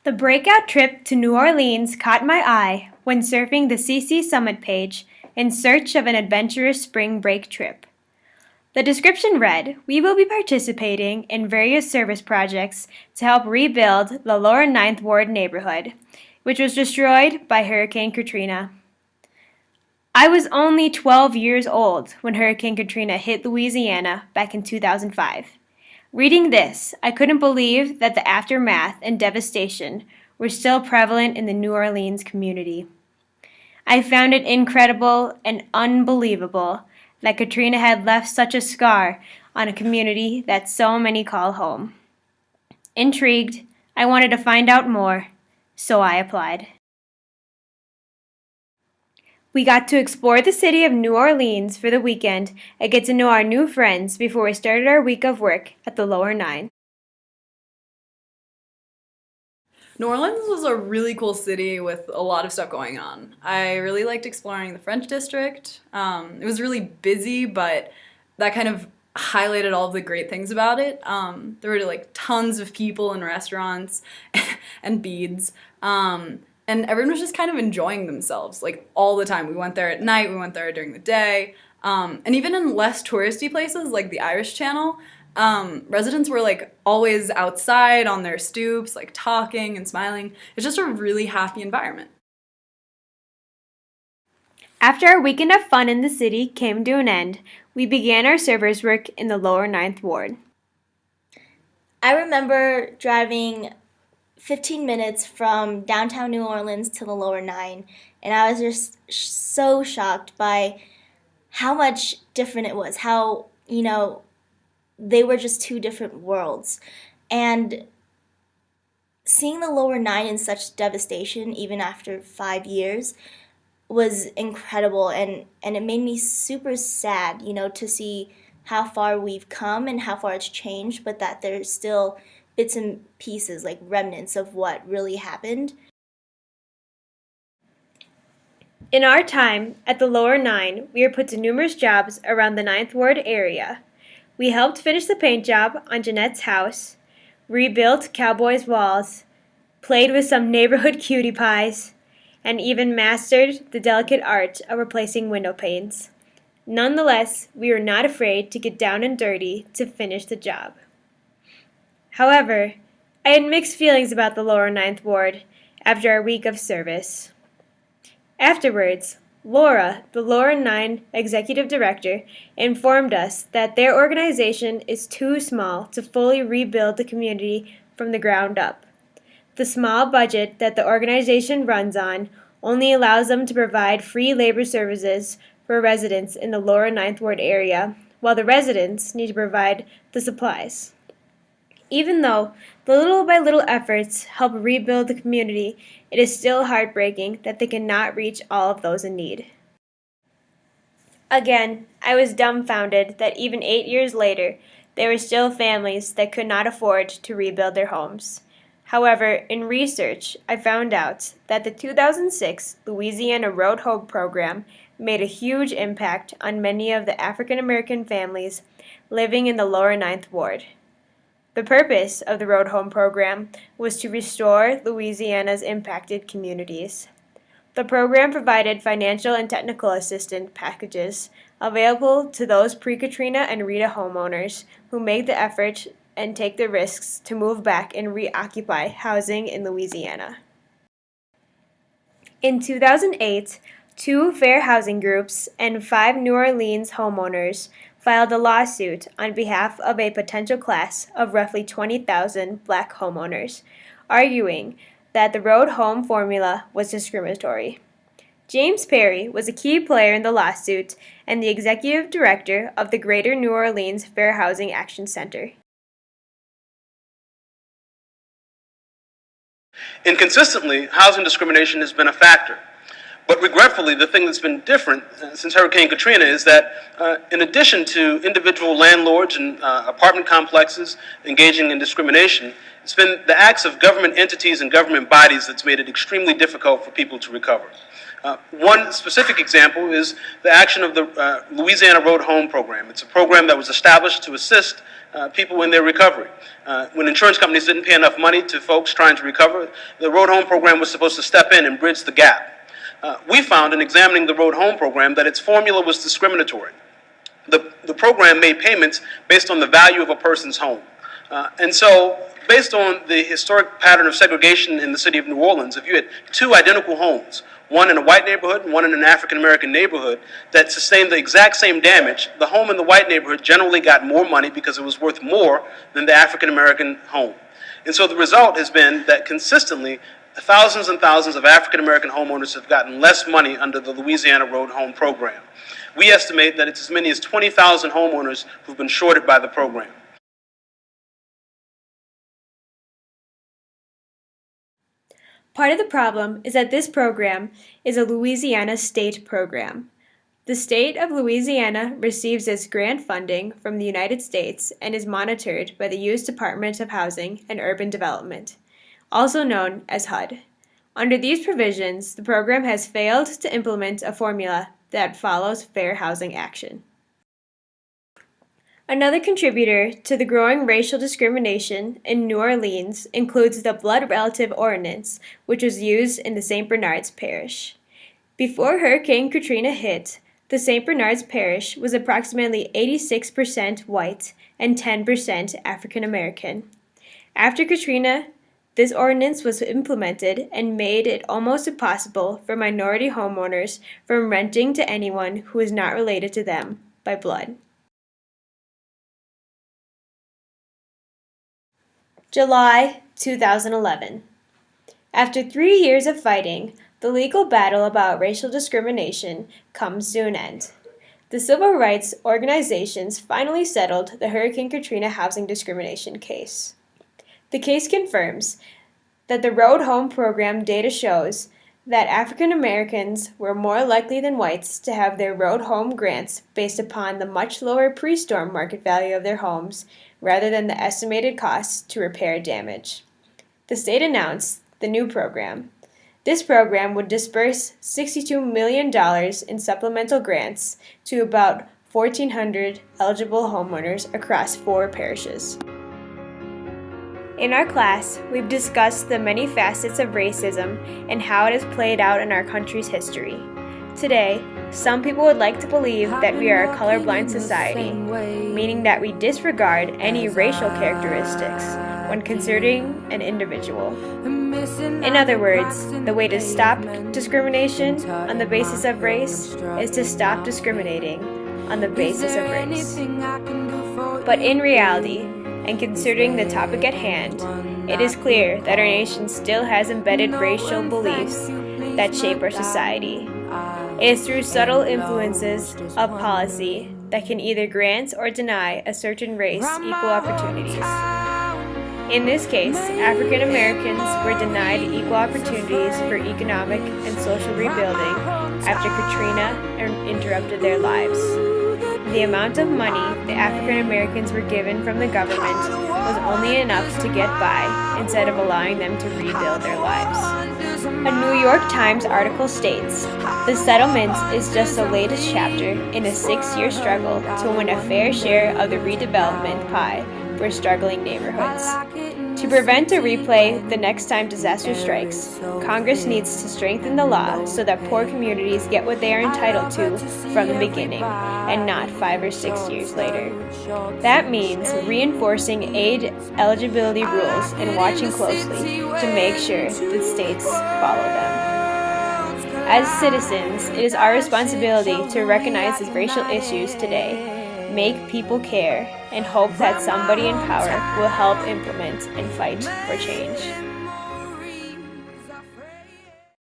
The breakout trip to New Orleans caught my eye when surfing the CC Summit page in search of an adventurous spring break trip. The description read, "We will be participating in various service projects to help rebuild the Lower Ninth Ward neighborhood, which was destroyed by Hurricane Katrina." I was only 12 years old when Hurricane Katrina hit Louisiana back in 2005. Reading this, I couldn't believe that the aftermath and devastation were still prevalent in the New Orleans community. I found it incredible and unbelievable that Katrina had left such a scar on a community that so many call home. Intrigued, I wanted to find out more, so I applied. We got to explore the city of New Orleans for the weekend and get to know our new friends before we started our week of work at the Lower Nine. New Orleans was a really cool city with a lot of stuff going on. I really liked exploring the French district. It was really busy, but that kind of highlighted all of the great things about it. There were like tons of people and restaurants and beads. And everyone was just kind of enjoying themselves, like, all the time. We went there at night, we went there during the day. And even in less touristy places, like the Irish Channel, residents were, like, always outside on their stoops, like, talking and smiling. It's just a really happy environment. After our weekend of fun in the city came to an end, we began our servers work in the Lower Ninth Ward. I remember driving 15 minutes from downtown New Orleans to the Lower Nine, and I was just so shocked by how much different it was, how, they were just two different worlds. And seeing the Lower Nine in such devastation, even after 5 years, was incredible, and it made me super sad, to see how far we've come and how far it's changed, but that there's still bits and pieces, like remnants of what really happened. In our time at the Lower Nine, we were put to numerous jobs around the Ninth Ward area. We helped finish the paint job on Jeanette's house, rebuilt Cowboys' walls, played with some neighborhood cutie pies, and even mastered the delicate art of replacing window panes. Nonetheless, we were not afraid to get down and dirty to finish the job. However, I had mixed feelings about the Lower Ninth Ward after our week of service. Afterwards, Laura, the Lower Nine Executive Director, informed us that their organization is too small to fully rebuild the community from the ground up. The small budget that the organization runs on only allows them to provide free labor services for residents in the Lower Ninth Ward area, while the residents need to provide the supplies. Even though the little by little efforts help rebuild the community, it is still heartbreaking that they cannot reach all of those in need. Again, I was dumbfounded that even 8 years later, there were still families that could not afford to rebuild their homes. However, in research, I found out that the 2006 Louisiana Road Home program made a huge impact on many of the African American families living in the Lower Ninth Ward. The purpose of the Road Home program was to restore Louisiana's impacted communities. The program provided financial and technical assistance packages available to those pre-Katrina and Rita homeowners who make the effort and take the risks to move back and reoccupy housing in Louisiana. In 2008, 2 fair housing groups and 5 New Orleans homeowners filed a lawsuit on behalf of a potential class of roughly 20,000 black homeowners, arguing that the Road Home formula was discriminatory. James Perry was a key player in the lawsuit and the executive director of the Greater New Orleans Fair Housing Action Center. Inconsistently, housing discrimination has been a factor. But regretfully, the thing that's been different since Hurricane Katrina is that in addition to individual landlords and apartment complexes engaging in discrimination, it's been the acts of government entities and government bodies that's made it extremely difficult for people to recover. One specific example is the action of the Louisiana Road Home program. It's a program that was established to assist people in their recovery. When insurance companies didn't pay enough money to folks trying to recover, the Road Home program was supposed to step in and bridge the gap. We found in examining the Road Home program that its formula was discriminatory. The program made payments based on the value of a person's home. And so, based on the historic pattern of segregation in the city of New Orleans, if you had two identical homes, one in a white neighborhood and one in an African-American neighborhood, that sustained the exact same damage, the home in the white neighborhood generally got more money because it was worth more than the African-American home. And so the result has been that consistently, thousands and thousands of African-American homeowners have gotten less money under the Louisiana Road Home program. We estimate that it's as many as 20,000 homeowners who've been shorted by the program. Part of the problem is that this program is a Louisiana state program. The state of Louisiana receives its grant funding from the United States and is monitored by the U.S. Department of Housing and Urban Development, also known as HUD. Under these provisions, the program has failed to implement a formula that follows fair housing action. Another contributor to the growing racial discrimination in New Orleans includes the blood relative ordinance, which was used in the St. Bernard's Parish. Before Hurricane Katrina hit, the St. Bernard's Parish was approximately 86% white and 10% African American. After Katrina, this ordinance was implemented and made it almost impossible for minority homeowners from renting to anyone who is not related to them by blood. July 2011. After 3 years of fighting, the legal battle about racial discrimination comes to an end. The civil rights organizations finally settled the Hurricane Katrina housing discrimination case. The case confirms that the Road Home program data shows that African Americans were more likely than whites to have their road home grants based upon the much lower pre-storm market value of their homes rather than the estimated costs to repair damage. The state announced the new program. This program would disperse $62 million in supplemental grants to about 1,400 eligible homeowners across 4 parishes. In our class, we've discussed the many facets of racism and how it has played out in our country's history. Today, some people would like to believe that we are a colorblind society, meaning that we disregard any racial characteristics when considering an individual. In other words, the way to stop discrimination on the basis of race is to stop discriminating on the basis of race. But in reality, and considering the topic at hand, it is clear that our nation still has embedded racial beliefs that shape our society. It is through subtle influences of policy that can either grant or deny a certain race equal opportunities. In this case, African Americans were denied equal opportunities for economic and social rebuilding after Katrina interrupted their lives. The amount of money the African Americans were given from the government was only enough to get by instead of allowing them to rebuild their lives. A New York Times article states, "The settlement is just the latest chapter in a 6-year struggle to win a fair share of the redevelopment pie for struggling neighborhoods." To prevent a replay the next time disaster strikes, Congress needs to strengthen the law so that poor communities get what they are entitled to from the beginning, and not 5 or 6 years later. That means reinforcing aid eligibility rules and watching closely to make sure that states follow them. As citizens, it is our responsibility to recognize these racial issues today, make people care, and hope that somebody in power will help implement and fight for change.